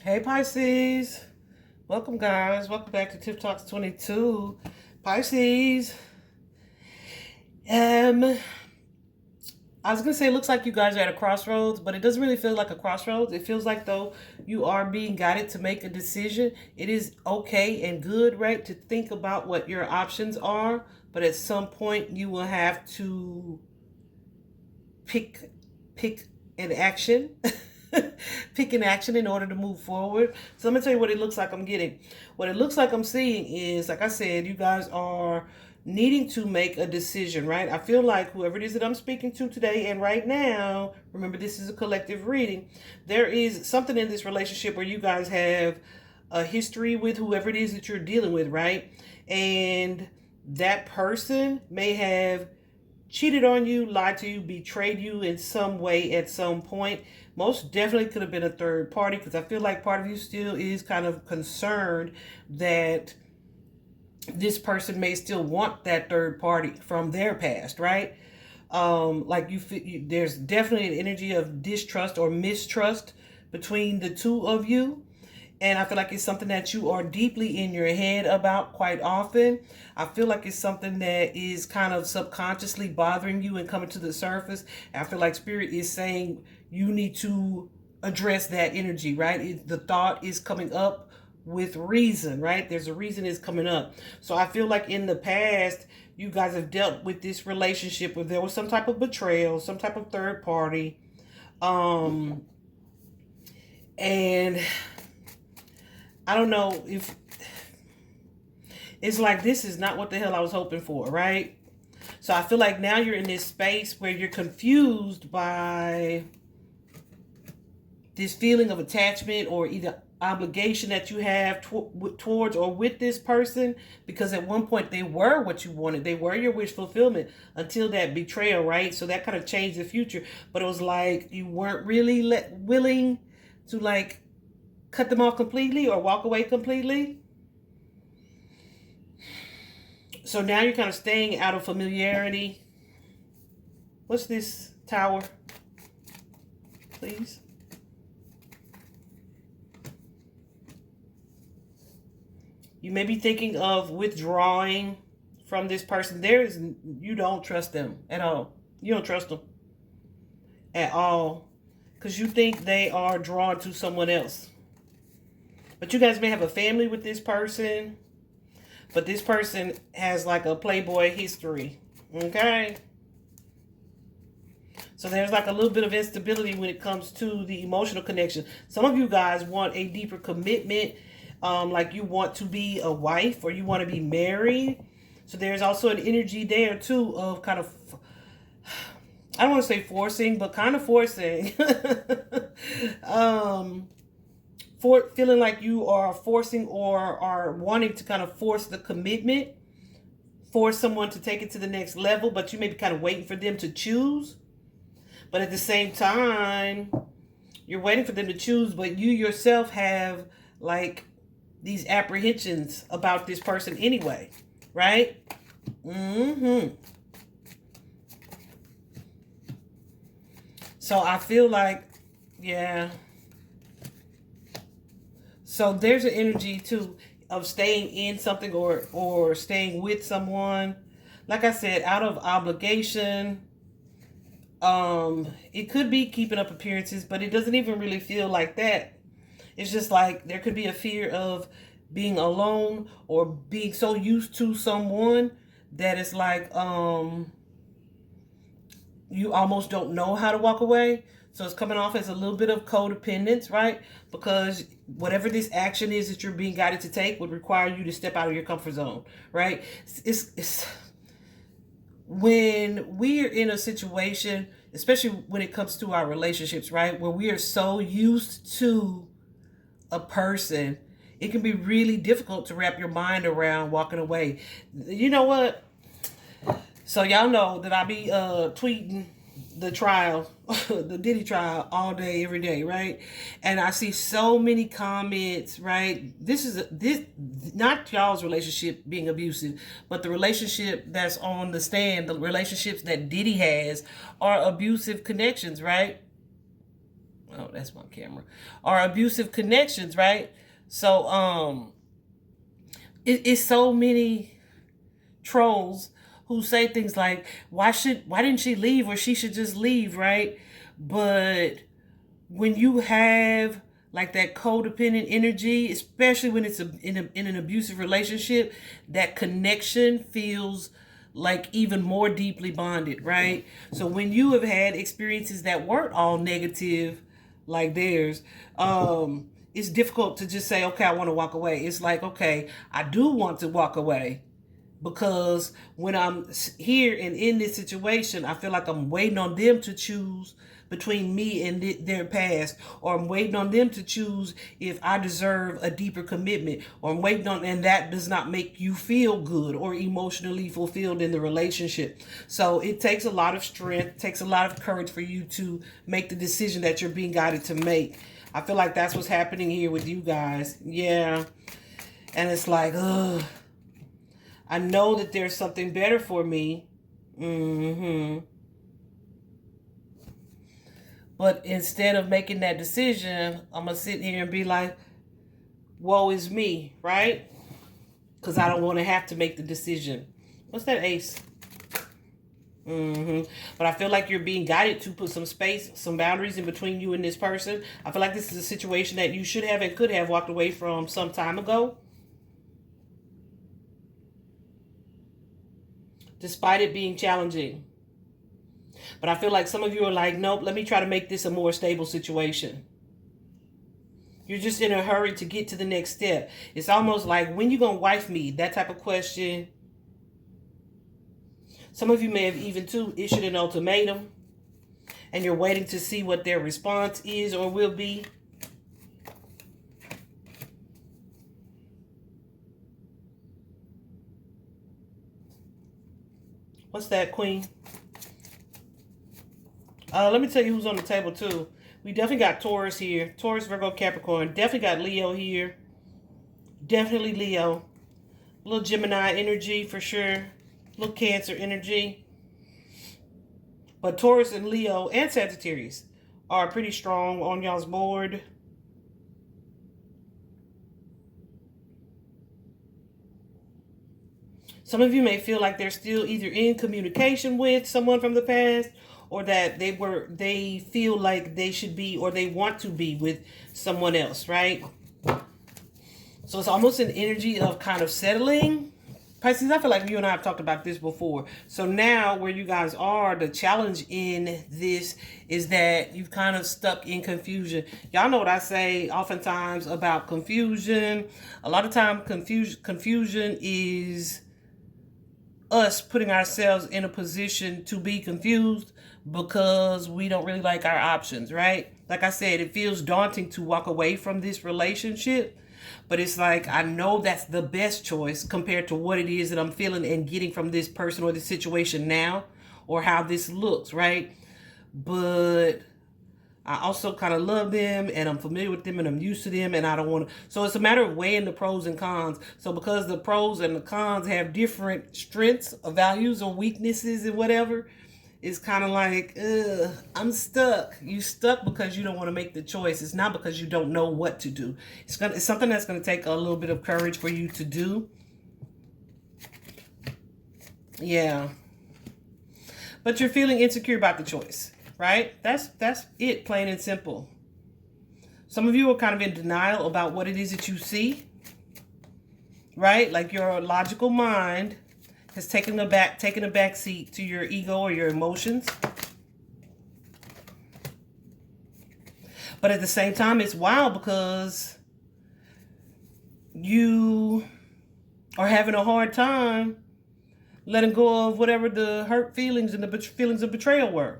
Hey Pisces, welcome guys. Welcome back to Tip Talks 22. Pisces, um, I was gonna say it looks like you guys are at a crossroads, but it doesn't really feel like a crossroads. It feels like though you are being guided to make a decision. It is okay and good, right, to think about what your options are, but at some point you will have to pick pick an action. Pick an action in order to move forward. So let me tell you what it looks like I'm getting. What it looks like I'm seeing is, like I said, you guys are needing to make a decision, right? I feel like whoever it is that I'm speaking to today and right now, remember this is a collective reading, there is something in this relationship where you guys have a history with whoever it is that you're dealing with, right? And that person may have cheated on you, lied to you, betrayed you in some way at some point. Most definitely could have been a third party, because I feel like part of you still is kind of concerned that this person may still want that third party from their past, right? Like there's definitely an energy of distrust or mistrust between the two of you. And I feel like it's something that you are deeply in your head about quite often. I feel like it's something that is kind of subconsciously bothering you and coming to the surface. I feel like Spirit is saying you need to address that energy, right? The thought is coming up with reason, right? There's a reason it's coming up. So I feel like in the past, you guys have dealt with this relationship where there was some type of betrayal, some type of third party. And I don't know if it's like this is not what the hell I was hoping for, right? So I feel like now you're in this space where you're confused by this feeling of attachment or either obligation that you have towards or with this person, because at one point they were what you wanted. They were your wish fulfillment until that betrayal, right? So that kind of changed the future. But it was like you weren't really willing to like cut them off completely or walk away completely. So now you're kind of staying out of familiarity. What's this tower? Please. You may be thinking of withdrawing from this person. You don't trust them at all. You don't trust them at all, because you think they are drawn to someone else. But you guys may have a family with this person, but this person has like a playboy history. Okay? So there's like a little bit of instability when it comes to the emotional connection. Some of you guys want a deeper commitment, like you want to be a wife or you want to be married. So there's also an energy there too of kind of, I don't want to say forcing, but kind of forcing. For feeling like you are forcing or are wanting to kind of force the commitment, force someone to take it to the next level, but you may be kind of waiting for them to choose. But at the same time, you're waiting for them to choose, but you yourself have like these apprehensions about this person anyway, right? So I feel like, yeah. So there's an energy too of staying in something or staying with someone. Like I said, out of obligation. It could be keeping up appearances, but it doesn't even really feel like that. It's just like there could be a fear of being alone or being so used to someone that it's like you almost don't know how to walk away. So it's coming off as a little bit of codependence, right? Because whatever this action is that you're being guided to take would require you to step out of your comfort zone, right? It's when we're in a situation, especially when it comes to our relationships, right, where we are so used to a person, it can be really difficult to wrap your mind around walking away. You know what? So y'all know that I be tweeting the trial, the Diddy trial, all day, every day, right? And I see so many comments, right? This not y'all's relationship being abusive, but the relationship that's on the stand, the relationships that Diddy has are abusive connections, right? Oh, that's my camera. Or abusive connections, right? So it's so many trolls who say things like, why didn't she leave, or she should just leave, right? But when you have like that codependent energy, especially when it's in an abusive relationship, that connection feels like even more deeply bonded, right? So when you have had experiences that weren't all negative like theirs, it's difficult to just say, okay, I want to walk away. It's like, okay, I do want to walk away, because when I'm here and in this situation, I feel like I'm waiting on them to choose between me and their past, or I'm waiting on them to choose if I deserve a deeper commitment, or I'm waiting on, and that does not make you feel good or emotionally fulfilled in the relationship. So it takes a lot of strength, takes a lot of courage for you to make the decision that you're being guided to make. I feel like that's what's happening here with you guys. Yeah. And it's like, ugh. I know that there's something better for me. But instead of making that decision, I'm going to sit here and be like, woe is me, right? Because I don't want to have to make the decision. What's that, ace? But I feel like you're being guided to put some space, some boundaries in between you and this person. I feel like this is a situation that you should have and could have walked away from some time ago, despite it being challenging. But I feel like some of you are like, nope, let me try to make this a more stable situation. You're just in a hurry to get to the next step. It's almost like, when you gonna wife me? That type of question. Some of you may have even too issued an ultimatum, and you're waiting to see what their response is or will be. What's that, Queen? Let me tell you who's on the table too. We definitely got Taurus here. Taurus, Virgo, Capricorn. Definitely got Leo here. Definitely Leo. A little Gemini energy for sure. A little Cancer energy. But Taurus and Leo and Sagittarius are pretty strong on y'all's board. Some of you may feel like they're still either in communication with someone from the past, or that they feel like they should be, or they want to be with someone else, right? So it's almost an energy of kind of settling. Pisces, I feel like you and I have talked about this before. So now where you guys are, the challenge in this is that you've kind of stuck in confusion. Y'all know what I say oftentimes about confusion. A lot of time confusion is us putting ourselves in a position to be confused because we don't really like our options, right? Like I said, it feels daunting to walk away from this relationship, but it's like, I know that's the best choice compared to what it is that I'm feeling and getting from this person or this situation now, or how this looks, right? But I also kind of love them, and I'm familiar with them, and I'm used to them, and I don't want to. So it's a matter of weighing the pros and cons. So because the pros and the cons have different strengths or values or weaknesses and whatever, it's kind of like, I'm stuck. You stuck because you don't want to make the choice. It's not because you don't know what to do. It's something that's going to take a little bit of courage for you to do. Yeah. But you're feeling insecure about the choice. Right? That's it, plain and simple. Some of you are kind of in denial about what it is that you see. Right? Like your logical mind has taken a back seat to your ego or your emotions. But at the same time, it's wild because you are having a hard time letting go of whatever the hurt feelings and the feelings of betrayal were.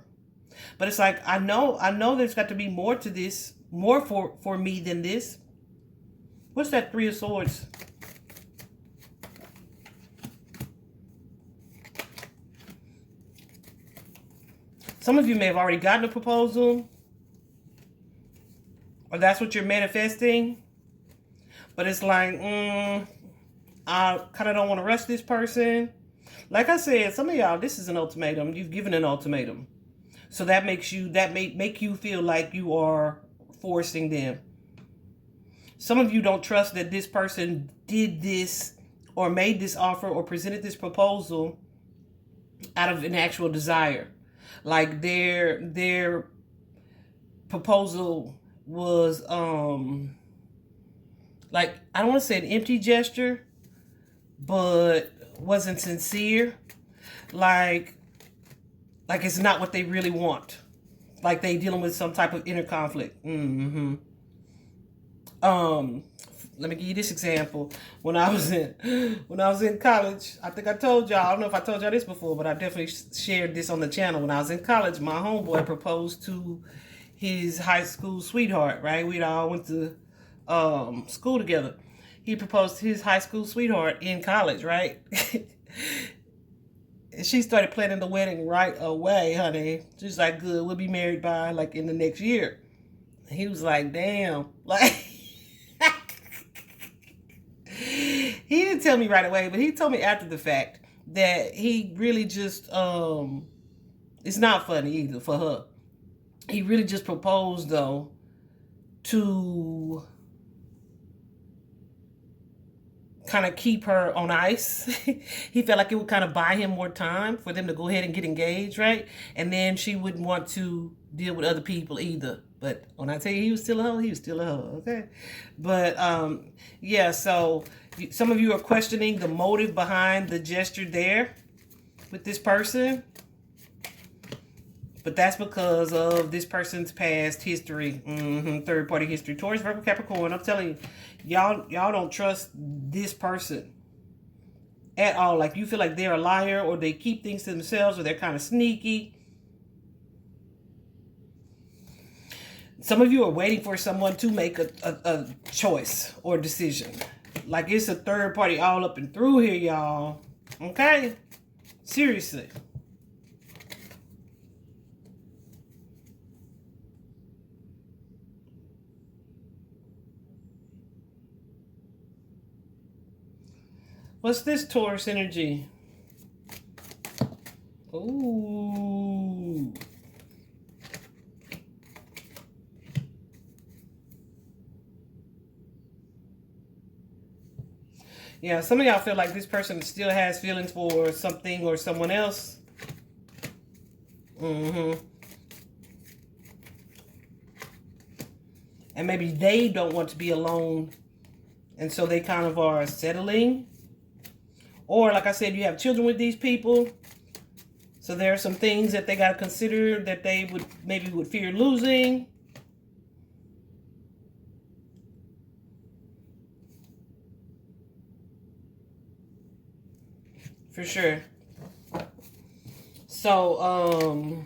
But it's like, I know there's got to be more to this, more for me than this. What's that Three of Swords? Some of you may have already gotten a proposal, or that's what you're manifesting. But it's like, I kind of don't want to rush this person. Like I said, some of y'all, this is an ultimatum. You've given an ultimatum. So that makes you, make you feel like you are forcing them. Some of you don't trust that this person did this or made this offer or presented this proposal out of an actual desire. Like their proposal was like, I don't want to say an empty gesture, but wasn't sincere. Like it's not what they really want. Like they dealing with some type of inner conflict. Let me give you this example. When I was in college, I think I told y'all, I don't know if I told y'all this before, but I definitely shared this on the channel. When I was in college, my homeboy proposed to his high school sweetheart, right? We all went to school together. He proposed to his high school sweetheart in college, right? And she started planning the wedding right away, honey. She's like, good, we'll be married by like in the next year. He was like, damn. Like, he didn't tell me right away, but he told me after the fact that he really just, it's not funny either for her. He really just proposed, though, to kind of keep her on ice. He felt like it would kind of buy him more time for them to go ahead and get engaged, right? And then she wouldn't want to deal with other people either. But when I tell you he was still a hoe, he was still a hoe, okay? But, yeah, so some of you are questioning the motive behind the gesture there with this person. But that's because of this person's past history, third-party history. Taurus, Virgo, Capricorn, I'm telling you, y'all don't trust this person at all. Like, you feel like they're a liar, or they keep things to themselves, or they're kind of sneaky. Some of you are waiting for someone to make a choice or decision. Like, it's a third party all up and through here, y'all. Okay? Seriously. What's this Taurus energy? Ooh. Yeah, some of y'all feel like this person still has feelings for something or someone else. And maybe they don't want to be alone, and so they kind of are settling. Or, like I said, you have children with these people, so there are some things that they got to consider that they would fear losing. For sure. So,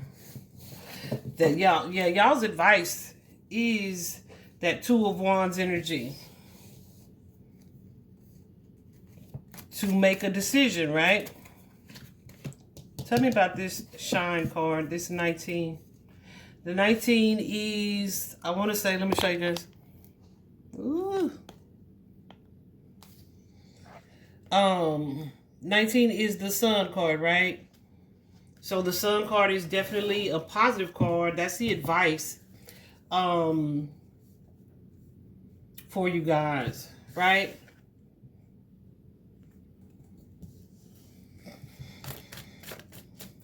y'all's advice is that Two of Wands energy. To make a decision, right? Tell me about this Shine card, this 19. The 19 is, I want to say, let me show you guys. Ooh. 19 is the Sun card, right? So the Sun card is definitely a positive card. That's the advice for you guys, right?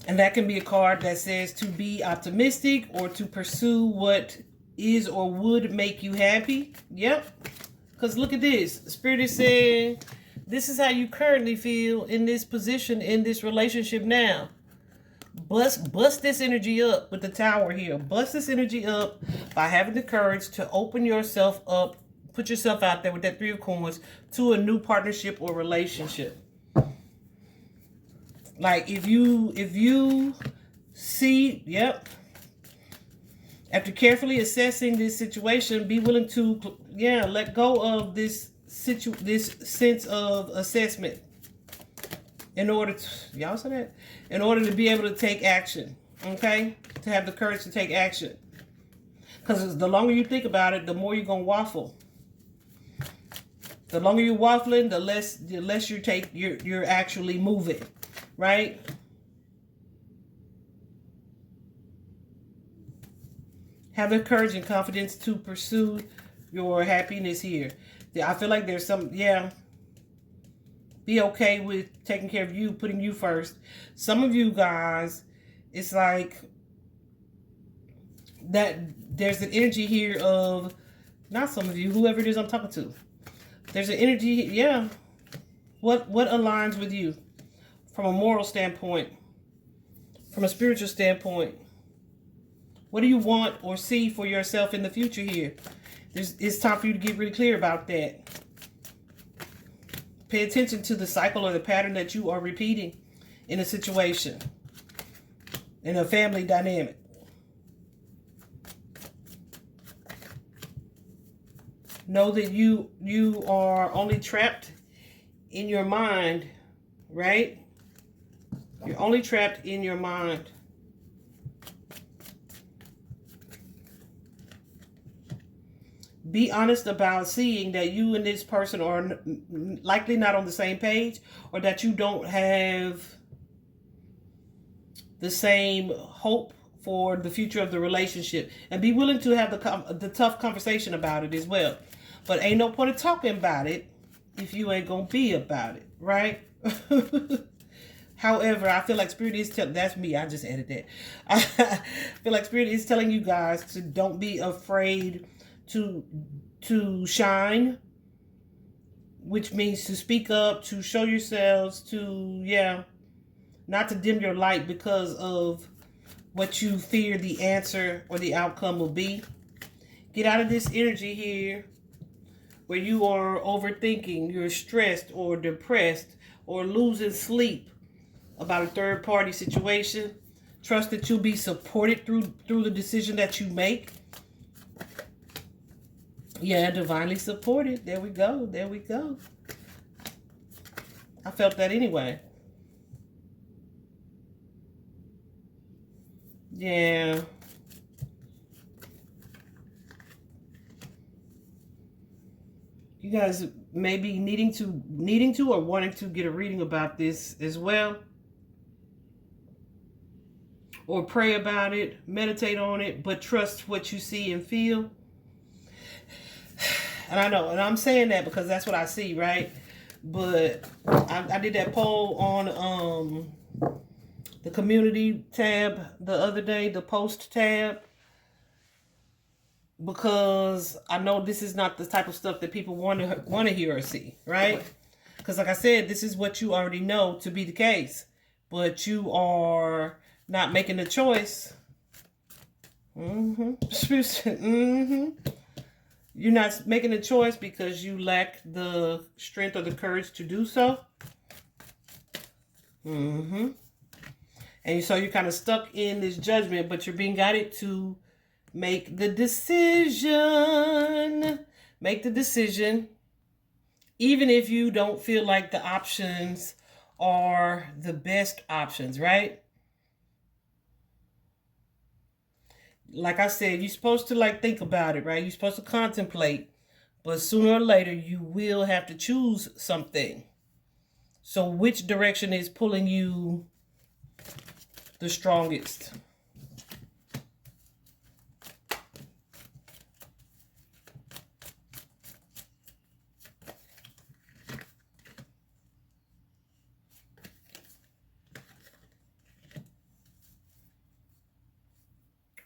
And that can be a card that says to be optimistic or to pursue what is or would make you happy. Yep. Because look at this. Spirit is saying, this is how you currently feel in this position, in this relationship now. Bust this energy up with the Tower here. Bust this energy up by having the courage to open yourself up, put yourself out there with that 3 of Coins to a new partnership or relationship. Like, if you see, yep, after carefully assessing this situation, be willing to, let go of this sense of assessment in order to, y'all say that? In order to be able to take action, okay? To have the courage to take action. Because the longer you think about it, the more you're going to waffle. The longer you're waffling, the less you're actually moving. Right? Have the courage and confidence to pursue your happiness here. I feel like there's some, yeah, be okay with taking care of you, putting you first. Some of you guys, it's like that there's an energy here of, not some of you, whoever it is I'm talking to. There's an energy, yeah. What aligns with you from a moral standpoint, from a spiritual standpoint? What do you want or see for yourself in the future here? It's time for you to get really clear about that. Pay attention to the cycle or the pattern that you are repeating in a situation, in a family dynamic. Know that you are only trapped in your mind, right? You're only trapped in your mind. Be honest about seeing that you and this person are likely not on the same page, or that you don't have the same hope for the future of the relationship. And be willing to have the tough conversation about it as well. But ain't no point in talking about it if you ain't gonna be about it, right? However, I feel like Spirit is telling, that's me, I just added that. I feel like Spirit is telling you guys to don't be afraid to shine, which means to speak up, to show yourselves, to, yeah, not to dim your light because of what you fear the answer or the outcome will be. Get out of this energy here where you are overthinking, you're stressed or depressed or losing sleep about a third party situation. Trust that you'll be supported through the decision that you make. Yeah, divinely supported. There we go. There we go. I felt that anyway. Yeah. You guys may be needing to or wanting to get a reading about this as well. Or pray about it, meditate on it, but trust what you see and feel. And I know, and I'm saying that because that's what I see, right? But I did that poll on the community tab the other day, the post tab, because I know this is not the type of stuff that people want to hear or see, right? Because like I said, this is what you already know to be the case, but you are not making the choice. You're not making a choice because you lack the strength or the courage to do so. And so you're kind of stuck in this judgment, but you're being guided to make the decision. Make the decision, even if you don't feel like the options are the best options, right? Like I said, you're supposed to think about it, right? You're supposed to contemplate, but sooner or later you will have to choose something. So which direction is pulling you the strongest?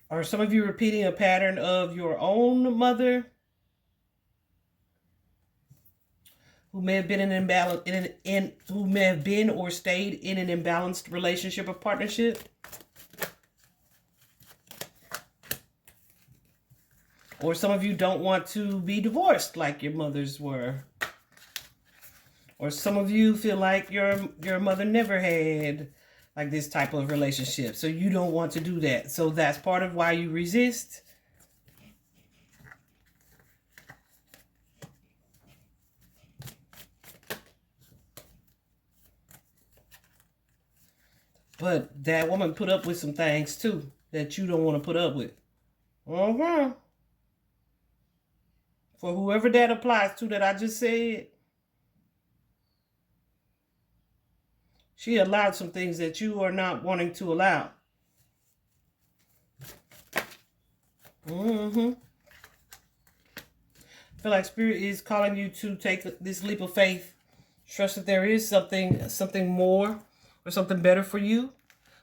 Are some of you repeating a pattern of your own mother who may have been who may have been or stayed in an imbalanced relationship or partnership? Or some of you don't want to be divorced like your mothers were. Or some of you feel like your mother never had like this type of relationship, so you don't want to do that. So that's part of why you resist. But that woman put up with some things too that you don't want to put up with. For whoever that applies to that I just said, she allowed some things that you are not wanting to allow. Mm-hmm. I feel like Spirit is calling you to take this leap of faith. Trust that there is something more or something better for you.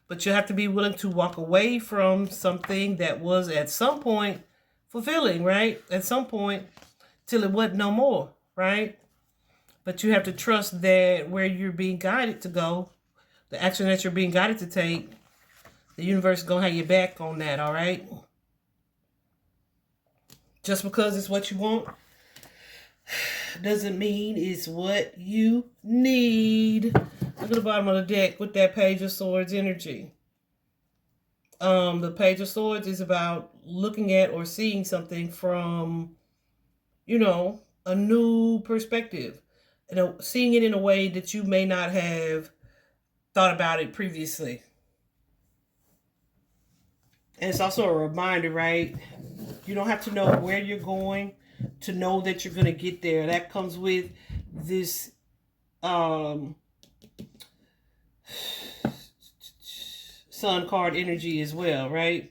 But you have to be willing to walk away from something that was at some point fulfilling, right? At some point, till it wasn't no more, right? But you have to trust that where you're being guided to go, the action that you're being guided to take, the universe is going to have your back on that, all right? Just because it's what you want doesn't mean it's what you need. Look at the bottom of the deck with that Page of Swords energy. The Page of Swords is about looking at or seeing something from, a new perspective. Seeing it in a way that you may not have thought about it previously. And it's also a reminder, right? You don't have to know where you're going to know that you're going to get there. That comes with this Sun card energy as well, right?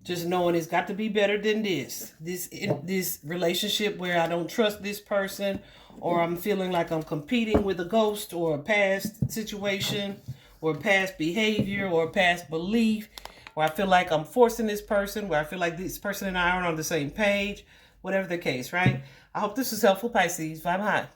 Just knowing it's got to be better than this. This relationship where I don't trust this person, or I'm feeling like I'm competing with a ghost or a past situation or past behavior or past belief, where I feel like I'm forcing this person, where I feel like this person and I aren't on the same page, whatever the case, right? I hope this was helpful, Pisces. Vibe high.